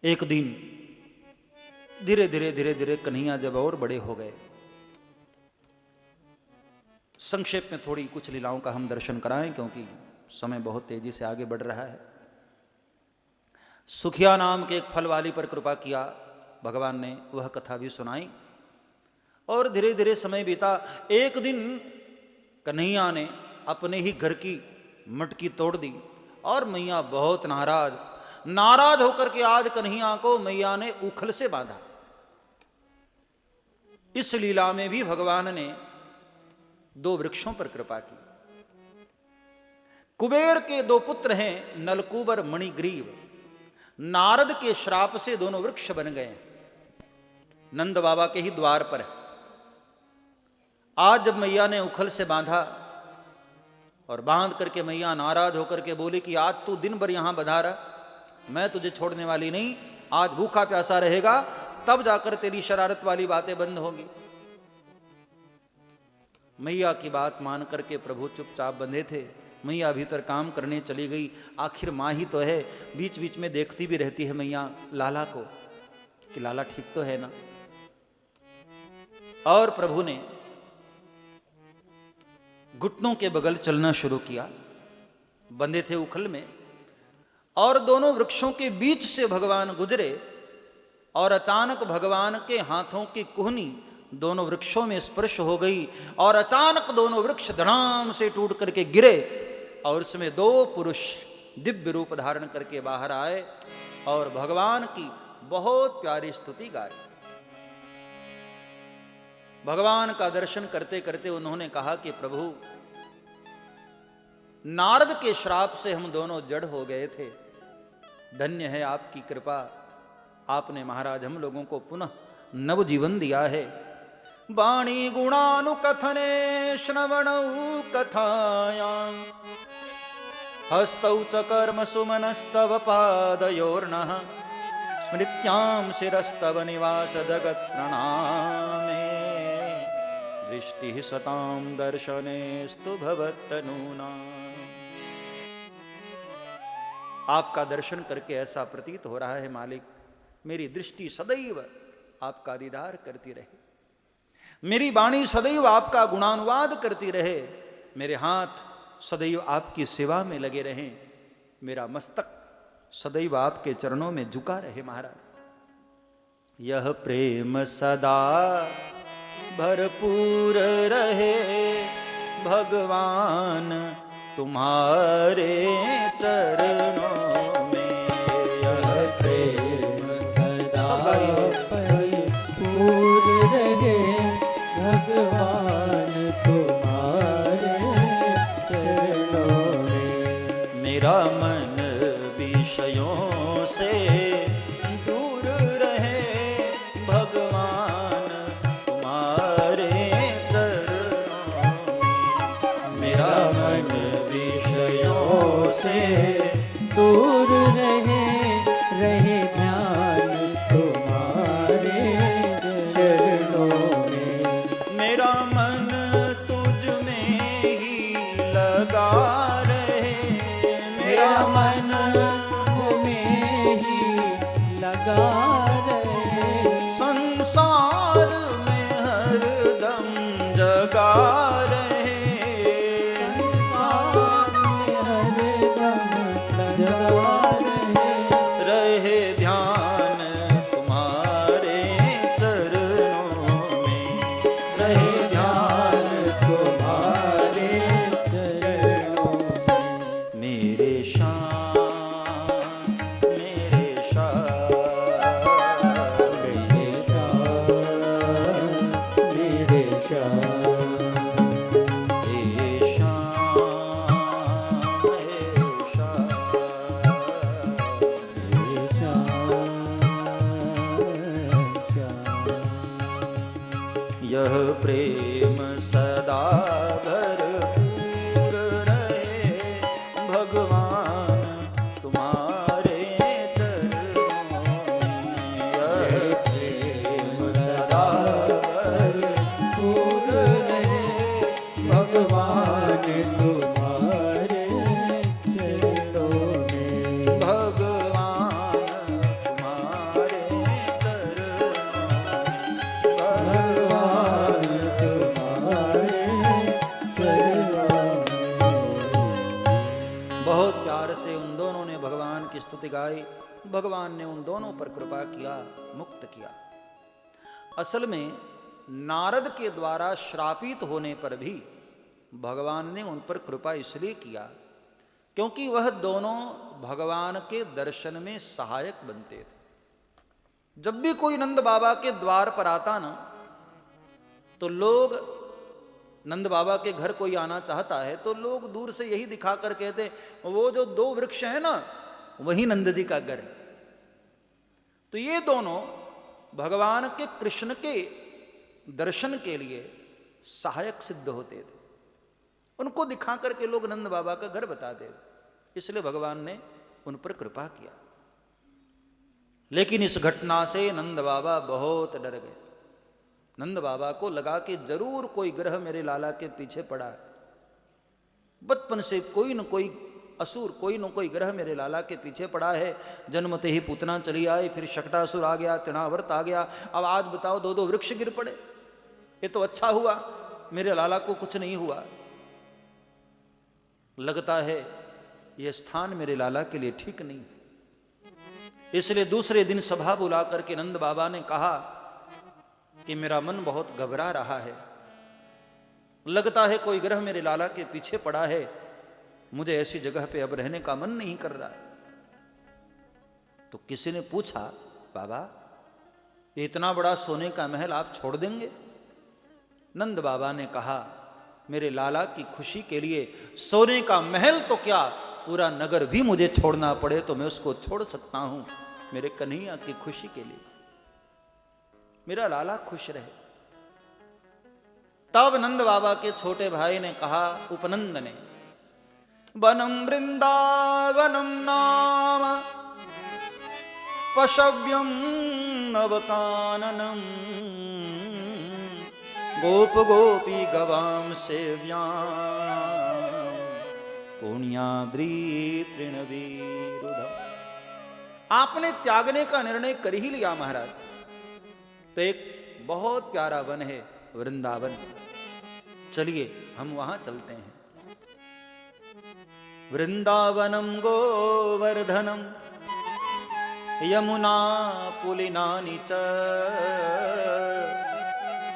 एक दिन धीरे धीरे धीरे धीरे कन्हैया जब और बड़े हो गए, संक्षेप में थोड़ी कुछ लीलाओं का हम दर्शन कराएं क्योंकि समय बहुत तेजी से आगे बढ़ रहा है। सुखिया नाम के एक फल वाली पर कृपा किया भगवान ने, वह कथा भी सुनाई और धीरे धीरे समय बीता। एक दिन कन्हैया ने अपने ही घर की मटकी तोड़ दी और मैया बहुत नाराज होकर के आज कन्हैया को मैया ने उखल से बांधा। इस लीला में भी भगवान ने दो वृक्षों पर कृपा की। कुबेर के दो पुत्र हैं नलकूबर मणिग्रीव, नारद के श्राप से दोनों वृक्ष बन गए नंद बाबा के ही द्वार पर। आज जब मैया ने उखल से बांधा और बांध करके मैया नाराज होकर के बोली कि आज तू दिन भर यहां बधा रहा, मैं तुझे छोड़ने वाली नहीं, आज भूखा प्यासा रहेगा तब जाकर तेरी शरारत वाली बातें बंद होंगी। मैया की बात मान करके प्रभु चुपचाप बंधे थे। मैया भीतर काम करने चली गई। आखिर माँ ही तो है, बीच बीच में देखती भी रहती है मैया लाला को कि लाला ठीक तो है ना। और प्रभु ने घुटनों के बगल चलना शुरू किया। बंधे थे उखल में और दोनों वृक्षों के बीच से भगवान गुजरे और अचानक भगवान के हाथों की कुहनी दोनों वृक्षों में स्पर्श हो गई और अचानक दोनों वृक्ष धड़ाम से टूट करके गिरे और उसमें दो पुरुष दिव्य रूप धारण करके बाहर आए और भगवान की बहुत प्यारी स्तुति गाई। भगवान का दर्शन करते करते उन्होंने कहा कि प्रभु, नारद के श्राप से हम दोनों जड़ हो गए थे, धन्य है आपकी कृपा, आपने महाराज हम लोगों को पुनः नव जीवन दिया है। वाणी गुणानुकथने श्रवणौ कथायां हस्तौ च कर्म सुमनस्तव पादयोर्नः स्मृत्यां शिरस्तव निवास जगत् प्रणामे दृष्टि सतां दर्शनेस्तु भवत्तनूनां। आपका दर्शन करके ऐसा प्रतीत हो रहा है मालिक, मेरी दृष्टि सदैव आपका दीदार करती रहे, मेरी वाणी सदैव आपका गुणानुवाद करती रहे, मेरे हाथ सदैव आपकी सेवा में लगे रहें, मेरा मस्तक सदैव आपके चरणों में झुका रहे महाराज। यह प्रेम सदा भरपूर रहे भगवान तुम्हारे चरणों में। यह प्रेम सदा भरपूर रहे भगवान तुम्हारे चरणों में। मेरा मन विषयों से दूर रहे भगवान तुम्हारे चरणों में। मेरा मन विषयों से दूर रहे ध्यान तुम्हारे चरणों में। मेरा मन तुझ में ही लगा रहे, मेरा मन में ही लगा रहे, संसार में हरदम जगा रहे। संसार में हरदम लगा रहे ध्यान तुम्हारे चरणों में, रहे ध्यान तुम्हारे चरणों में। मेरे शान मेरे शान मेरे श्याम मेरे श्याम हे शान हे शान। मेरे श्याम यह प्रेम सदा भरपूर रहे भगवान तुम्हारे चरणों में। यह प्रेम सदा भरपूर रहे भगवान तुम्हारे चरणों में। भगवान तुम्हारे की स्तुति गाई, भगवान ने उन दोनों पर कृपा किया, मुक्त किया। असल में नारद के द्वारा श्रापित होने पर भी भगवान ने उन पर कृपा इसलिए किया क्योंकि वह दोनों भगवान के दर्शन में सहायक बनते थे। जब भी कोई नंद बाबा के द्वार पर आता ना, तो लोग, नंद बाबा के घर कोई आना चाहता है तो लोग दूर से यही दिखाकर कहते, वो जो 2 वृक्ष है ना, वही नंद जी का घर है। तो ये दोनों भगवान के कृष्ण के दर्शन के लिए सहायक सिद्ध होते थे। उनको दिखा करके लोग नंद बाबा का घर बताते, इसलिए भगवान ने उन पर कृपा किया। लेकिन इस घटना से नंद बाबा बहुत डर गए। नंद बाबा को लगा कि जरूर कोई ग्रह मेरे लाला के पीछे पड़ा है। बचपन से कोई न कोई असुर, कोई न कोई ग्रह मेरे लाला के पीछे पड़ा है। जन्मते ही पूतना चली आई, फिर शकटासुर आ गया, तृणावर्त आ गया, अब आज बताओ 2 वृक्ष गिर पड़े। ये तो अच्छा हुआ मेरे लाला को कुछ नहीं हुआ। लगता है यह स्थान मेरे लाला के लिए ठीक नहीं। इसलिए दूसरे दिन सभा बुला करके नंद बाबा ने कहा कि मेरा मन बहुत घबरा रहा है, लगता है कोई ग्रह मेरे लाला के पीछे पड़ा है, मुझे ऐसी जगह पे अब रहने का मन नहीं कर रहा है। तो किसी ने पूछा, बाबा इतना बड़ा सोने का महल आप छोड़ देंगे? नंद बाबा ने कहा, मेरे लाला की खुशी के लिए सोने का महल तो क्या, पूरा नगर भी मुझे छोड़ना पड़े तो मैं उसको छोड़ सकता हूं, मेरे कन्हैया की खुशी के लिए, मेरा लाला खुश रहे। तब नंद बाबा के छोटे भाई ने कहा, उपनंद ने, वनम वृंदावनम नाम पशव्यम नवकाननम गोप गोपी गवाम सेव्याम पुण्याद्री तृणवीरुधम। आपने त्यागने का निर्णय कर ही लिया महाराज, तो एक बहुत प्यारा वन है वृंदावन, चलिए हम वहां चलते हैं। वृंदावनम गोवर्धनम यमुना पुलिनानि च,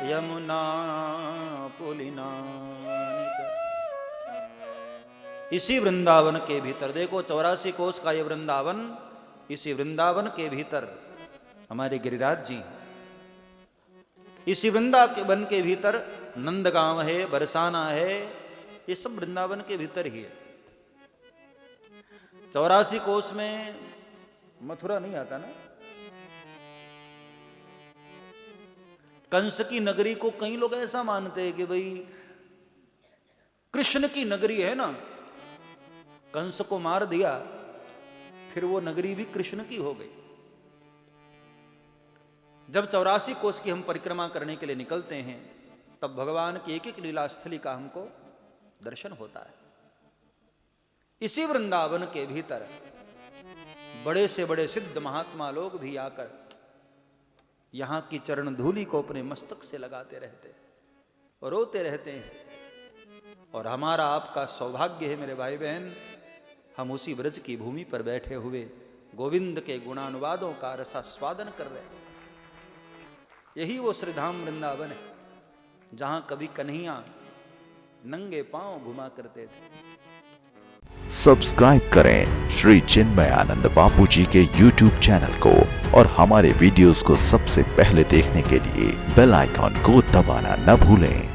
यमुना पुलिनानि च। इसी वृंदावन के भीतर देखो, 84 कोस का ये वृंदावन, इसी वृंदावन के भीतर हमारे गिरिराज जी, इसी वृंदावन के भीतर नंदगांव है, बरसाना है, ये सब वृंदावन के भीतर ही है। 84 कोस में मथुरा नहीं आता ना। कंस की नगरी को कई लोग ऐसा मानते हैं कि भाई कृष्ण की नगरी है ना, कंस को मार दिया फिर वो नगरी भी कृष्ण की हो गई। जब 84 कोस की हम परिक्रमा करने के लिए निकलते हैं, तब भगवान की एक एक लीला स्थली का हमको दर्शन होता है। इसी वृंदावन के भीतर बड़े से बड़े सिद्ध महात्मा लोग भी आकर यहां की चरण धूलि को अपने मस्तक से लगाते रहते और रोते रहते हैं। और हमारा आपका सौभाग्य है मेरे भाई बहन, हम उसी ब्रज की भूमि पर बैठे हुए गोविंद के गुणानुवादों का रसास्वादन कर रहे हैं। यही वो श्रीधाम वृंदावन है जहां कभी कन्हैया नंगे पांव घुमा करते थे। सब्सक्राइब करें श्री चिन्मयानंद बापू जी के YouTube चैनल को और हमारे वीडियोस को सबसे पहले देखने के लिए बेल आइकॉन को दबाना न भूलें।